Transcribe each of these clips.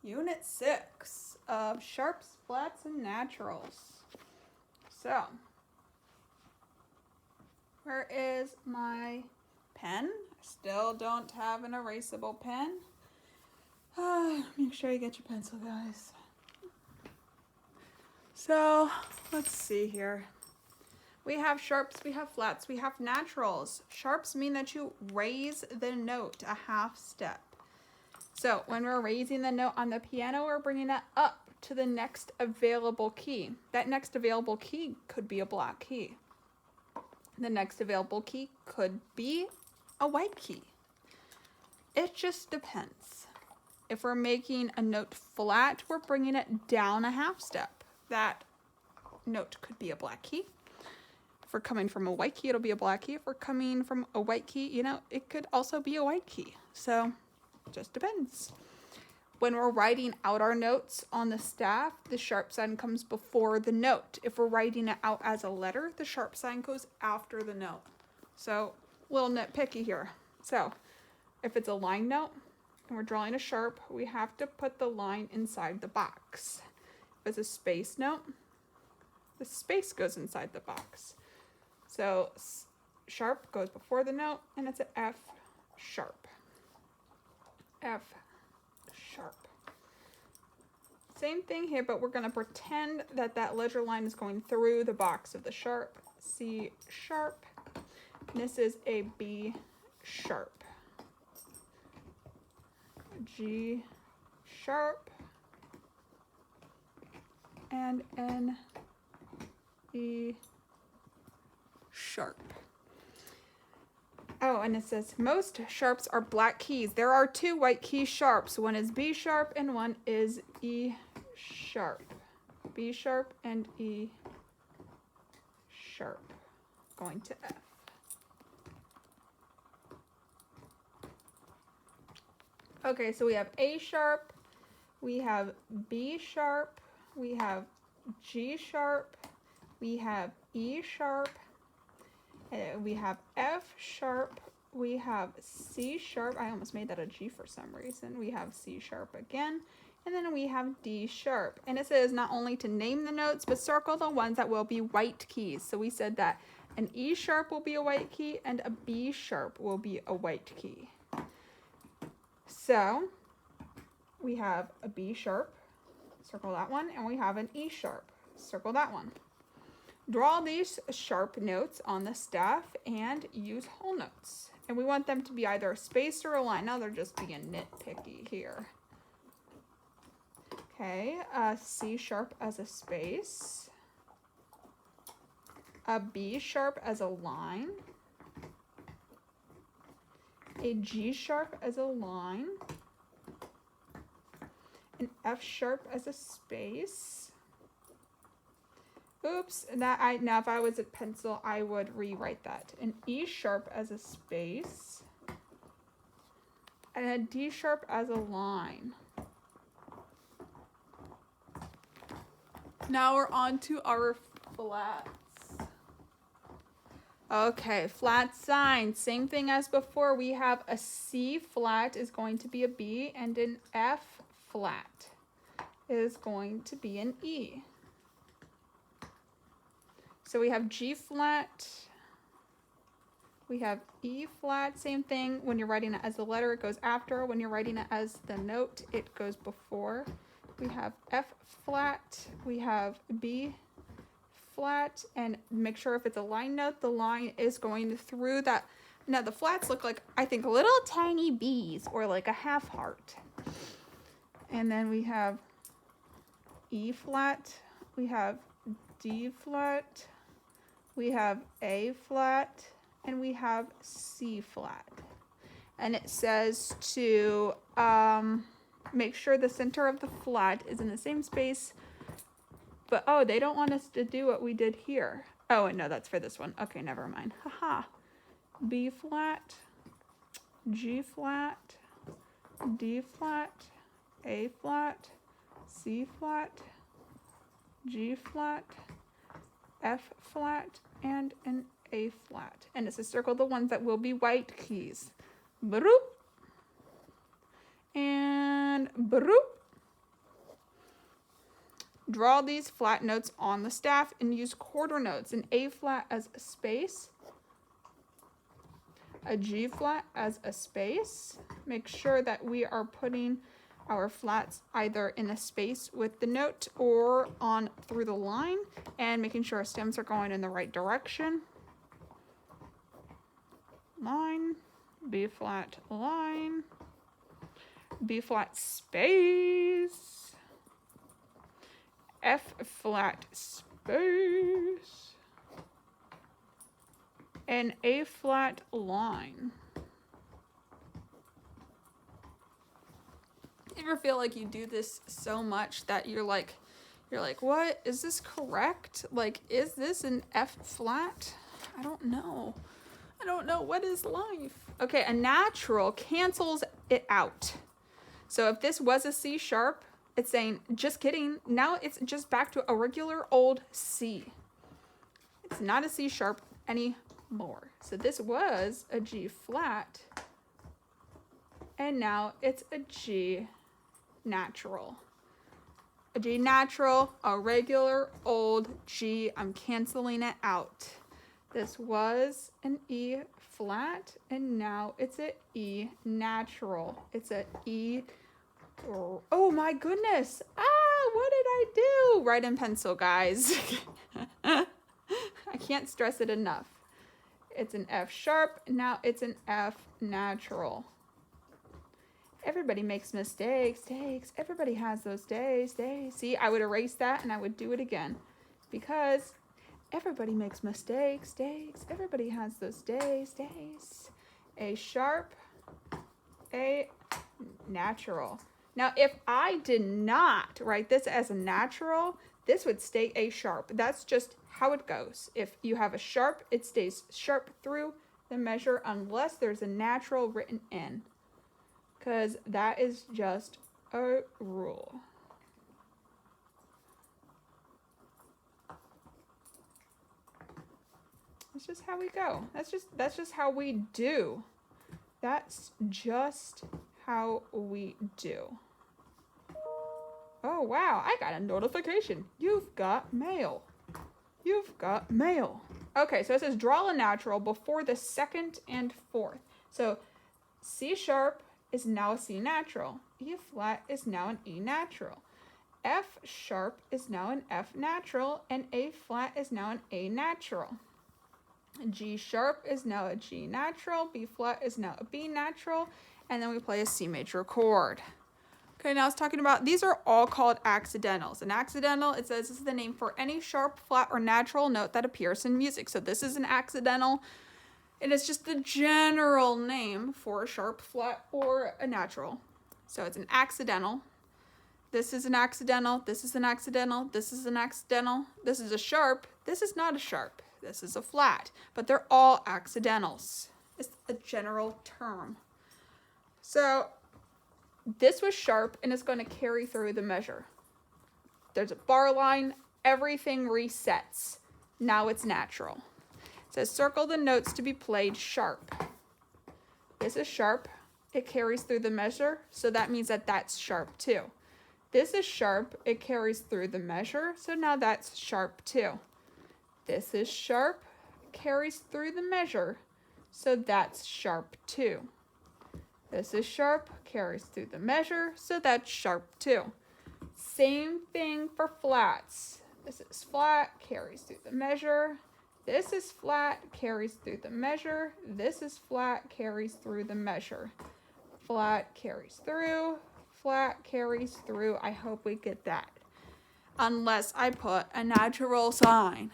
Unit 6 of Sharps, Flats, and Naturals. So, where is my pen? I still don't have an erasable pen. Make sure you get your pencil, guys. So, let's see here. We have sharps, we have flats, we have naturals. Sharps mean that you raise the note a half step. So when we're raising the note on the piano, we're bringing it up to the next available key. That next available key could be a black key. The next available key could be a white key. It just depends. If we're making a note flat, we're bringing it down a half step. That note could be a black key. If we're coming from a white key, it'll be a black key. If we're coming from a white key, it could also be a white key. So it just depends. When we're writing out our notes on the staff, the sharp sign comes before the note. If we're writing it out as a letter, the sharp sign goes after the note. So a little nitpicky here. So if it's a line note and we're drawing a sharp, we have to put the line inside the box. If it's a space note, the space goes inside the box. So sharp goes before the note, and it's an F sharp. F sharp. Same thing here, but we're going to pretend that that ledger line is going through the box of the sharp. C sharp. And this is a B sharp. G sharp. And N E sharp. Oh, and it says most sharps are black keys. There are two white key sharps. One is B sharp and one is E sharp. B sharp and E sharp. Going to F. Okay, so we have A sharp, we have B sharp, we have G sharp, we have E sharp, we have F sharp, we have C sharp. I almost made that a G for some reason. We have C sharp again, and then we have D sharp. And it says not only to name the notes, but circle the ones that will be white keys. So we said that an E sharp will be a white key and a B sharp will be a white key. So we have a B sharp, circle that one, and we have an E sharp, circle that one. Draw these sharp notes on the staff and use whole notes. And we want them to be either a space or a line. Now they're just being nitpicky here. Okay, C sharp as a space, a B sharp as a line, a G sharp as a line, an F sharp as a space. Oops, now if I was a pencil, I would rewrite that. An E sharp as a space, and a D sharp as a line. Now we're on to our flats. Okay, flat sign, same thing as before. We have a C flat is going to be a B, and an F flat is going to be an E. So we have G flat, we have E flat, same thing. When you're writing it as a letter, it goes after. When you're writing it as the note, it goes before. We have F flat, we have B flat, and make sure if it's a line note, the line is going through that. Now the flats look like, I think, little tiny B's or like a half heart. And then we have E flat, we have D flat, we have A flat, and we have C flat. And it says to make sure the center of the flat is in the same space, but oh, they don't want us to do what we did here. Oh, and no, that's for this one. Okay, never mind. Haha. B flat, G flat, D flat, A flat, C flat, G flat, F flat, and an A flat. And it's to circle the ones that will be white keys. Broop. And broop. draw these flat notes on the staff and use quarter notes. An A flat as a space, a G flat as a space. Make sure that we are putting our flats either in a space with the note or on through the line, and making sure our stems are going in the right direction. Line, B flat line, B flat space, F flat space, and A flat line. You ever feel like you do this so much that you're like, what? Is this correct? Like, is this an F flat? I don't know. What is life? Okay, a natural cancels it out. So if this was a C sharp, it's saying, just kidding. Now it's just back to a regular old C. It's not a C sharp anymore. So this was a G flat, and now it's a G natural. A G natural, a regular old G. I'm canceling it out. This was an E flat, and now it's an E natural. It's an E. Oh my goodness. What did I do? Write in pencil, guys. I can't stress it enough. It's an F sharp. Now it's an F natural. Everybody makes mistakes. Everybody has those days. See, I would erase that and I would do it again, because everybody makes mistakes. Everybody has those days. A sharp, A natural. Now, if I did not write this as a natural, this would stay A sharp. That's just how it goes. If you have a sharp, it stays sharp through the measure unless there's a natural written in, because that is just a rule. That's just how we go. That's just how we do. That's just how we do. Oh, wow. I got a notification. You've got mail. You've got mail. Okay, so it says draw a natural before the second and fourth. So C sharp is now a C natural. E flat is now an E natural. F sharp is now an F natural, and A flat is now an A natural. G sharp is now a G natural, B flat is now a B natural, and then we play a C major chord. Okay, now it's talking about, these are all called accidentals. An accidental, it says, this is the name for any sharp, flat, or natural note that appears in music. So this is an accidental, and it's just the general name for a sharp, flat, or a natural. So it's an accidental. This is an accidental, this is an accidental, this is an accidental, this is a sharp, this is not a sharp, this is a flat, but they're all accidentals. It's a general term. So this was sharp, and it's going to carry through the measure. There's a bar line, everything resets. Now it's natural. It says circle the notes to be played sharp. This is sharp, it carries through the measure, so that means that that's sharp too. This is sharp, it carries through the measure, so now that's sharp too. This is sharp, carries through the measure, so that's sharp too. This is sharp, carries through the measure, so that's sharp too. Same thing for flats. This is flat, carries through the measure. This is flat, carries through the measure. This is flat, carries through the measure. Flat carries through, flat carries through. I hope we get that. Unless I put a natural sign.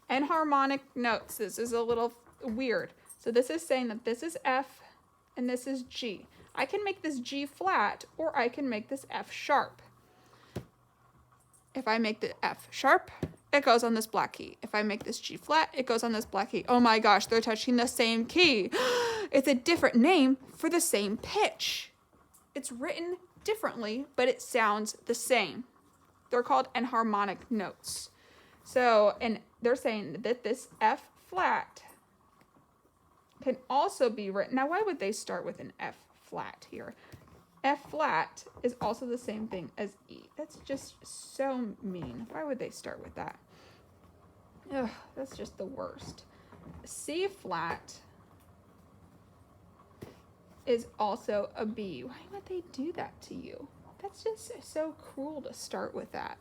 And harmonic notes. This is a little weird. So this is saying that this is F and this is G. I can make this G flat, or I can make this F sharp. If I make the F sharp, it goes on this black key. If I make this G flat, it goes on this black key. Oh my gosh, they're touching the same key. It's a different name for the same pitch. It's written differently, but it sounds the same. They're called enharmonic notes. So, and they're saying that this F flat can also be written. Now, why would they start with an F flat here? F flat is also the same thing as E. That's just so mean. Why would they start with that? Ugh, that's just the worst. C flat is also a B. Why would they do that to you? That's just so cruel to start with that.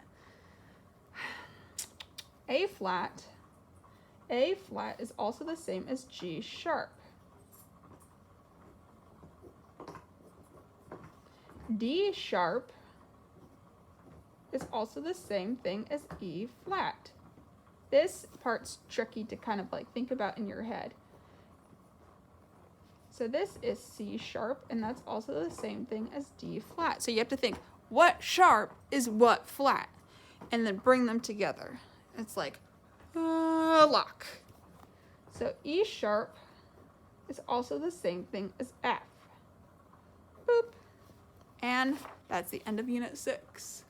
A flat is also the same as G sharp. D sharp is also the same thing as E flat. This part's tricky to kind of like think about in your head. So this is C sharp, and that's also the same thing as D flat. So you have to think, what sharp is what flat? And then bring them together. It's like, lock. So E sharp is also the same thing as F. Boop. And that's the end of Unit 6.